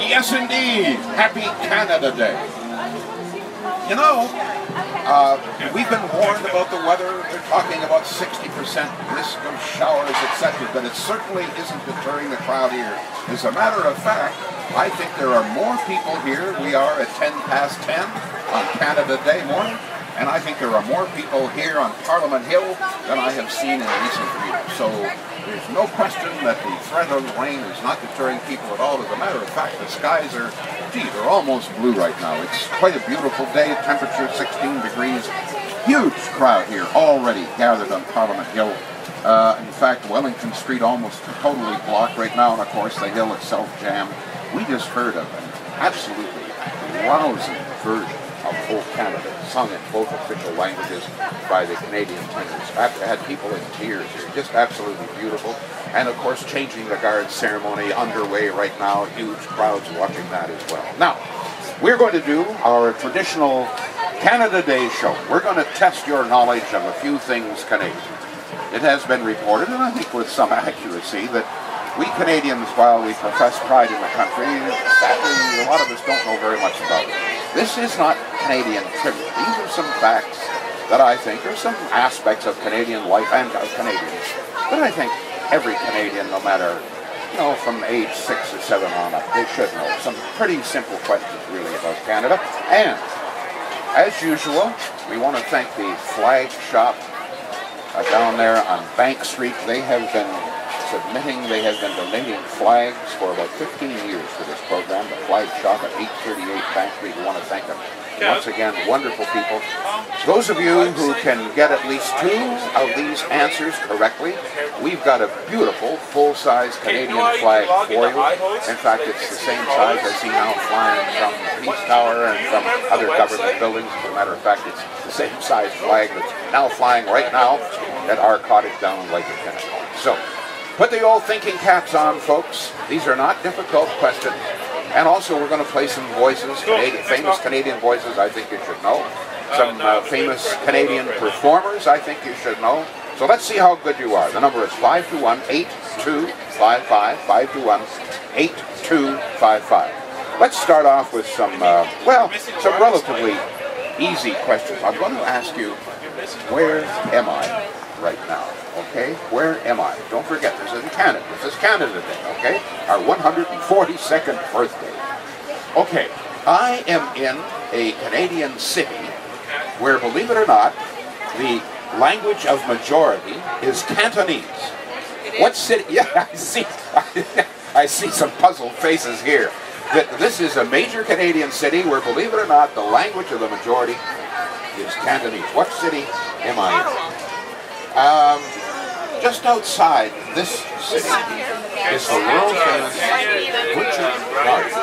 Yes, indeed. Happy Canada Day. You know, we've been warned about the weather. They're talking about 60% risk of showers, etc., but it certainly isn't deterring the crowd here. As a matter of fact, I think there are more people here. We are at 10 past 10 on Canada Day morning, and I think there are more people here on Parliament Hill than I have seen in recent years. So there's no question that the threat of rain is not deterring people at all. As a matter of fact, the skies are, they're almost blue right now. It's quite a beautiful day, temperature 16 degrees. Huge crowd here already gathered on Parliament Hill. In fact, Wellington Street almost totally blocked right now, and of course the hill itself jammed. We just heard of an absolutely rousing version of Old Canada, sung in both official languages by the Canadian tenors. I've had people in tears here, just absolutely beautiful. And of course, changing the guard ceremony underway right now, huge crowds watching that as well. Now, we're going to do our traditional Canada Day show. We're going to test your knowledge of a few things Canadian. It has been reported, and I think with some accuracy, that we Canadians, while we profess pride in the country, sadly, a lot of us don't know very much about it. This is not Canadian trivia. These are some facts that I think are some aspects of Canadian life and of Canadians that I think every Canadian, no matter, you know, from age 6 or 7 on up, they should know. Some pretty simple questions, really, about Canada. And, as usual, we want to thank the flag shop down there on Bank Street. They have been donating flags for about 15 years for this program. The flag shop at 838 Bank Street, we want to thank them. Once again, wonderful people. Those of you who can get at least 2 of these answers correctly, we've got a beautiful full-size Canadian flag for you. In fact, it's the same size I see now flying from the Peace Tower and from other government buildings. As a matter of fact, it's the same size flag that's now flying right now at our cottage down in Lake Kennesaw. So, put the old thinking caps on, folks. These are not difficult questions. And also, we're going to play some voices, famous Canadian voices I think you should know. Some famous Canadian performers I think you should know. So let's see how good you are. The number is 521-8255, 521-8255. Let's start off with some, some relatively easy questions. I'm going to ask you, where am I right now? Okay, where am I? Don't forget, this is in Canada. This is Canada Day, okay? Our 142nd birthday. Okay, I am in a Canadian city where, believe it or not, the language of majority is Cantonese. What city? Yeah, I see some puzzled faces here. This is a major Canadian city where, believe it or not, the language of the majority is Cantonese. What city am I in? Just outside this city is the world-famous Butcher Garden.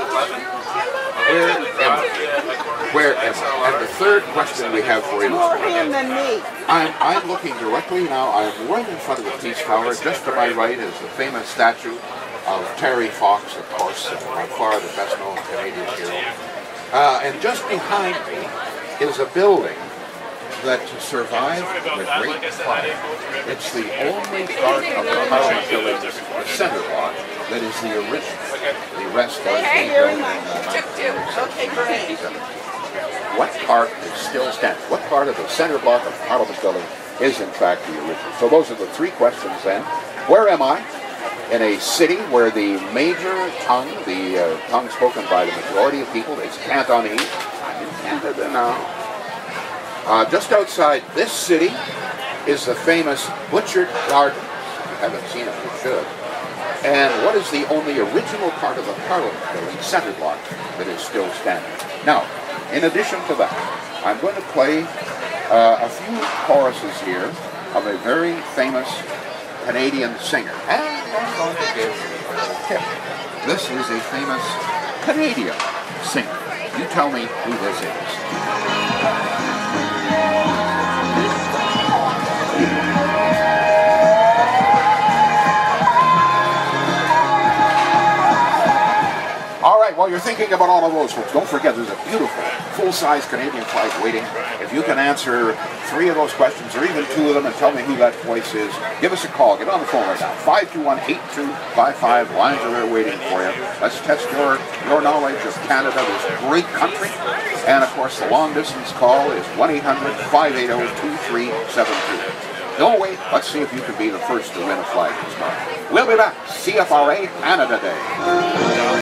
Where am I? Where am I? And the third question we have for you is, I'm looking directly now, I'm right in front of the Peace Tower. Just to my right is the famous statue of Terry Fox, of course, by far the best-known Canadian hero. And just behind me is a building that survived the Great Fire. It's the only part of the Parliament building, the center block, that is the original. The rest was rebuilt in 1967. What part is still standing? What part of the center block of the Parliament building is in fact the original? So those are the 3 questions then. Where am I? In a city where the major tongue, the tongue spoken by the majority of people, is Cantonese. I'm in Canada now. Just outside this city is the famous Butcher Garden. If you haven't seen it, you should. And what is the only original part of the Parliament building, center block, that is still standing? Now, in addition to that, I'm going to play a few choruses here of a very famous Canadian singer. And I'm going to give you a little tip. This is a famous Canadian singer. You tell me who this is. right, while you're thinking about all of those folks, don't forget there's a beautiful, full-size Canadian flag waiting. If you can answer 3 of those questions, or even 2 of them, and tell me who that voice is, give us a call. Get on the phone right now. 521-8255. Lines are there waiting for you. Let's test your knowledge of Canada, this great country. And, of course, the long-distance call is 1-800-580-2372. Don't wait. Let's see if you can be the first to win a flag this morning. We'll be back. CFRA Canada Day.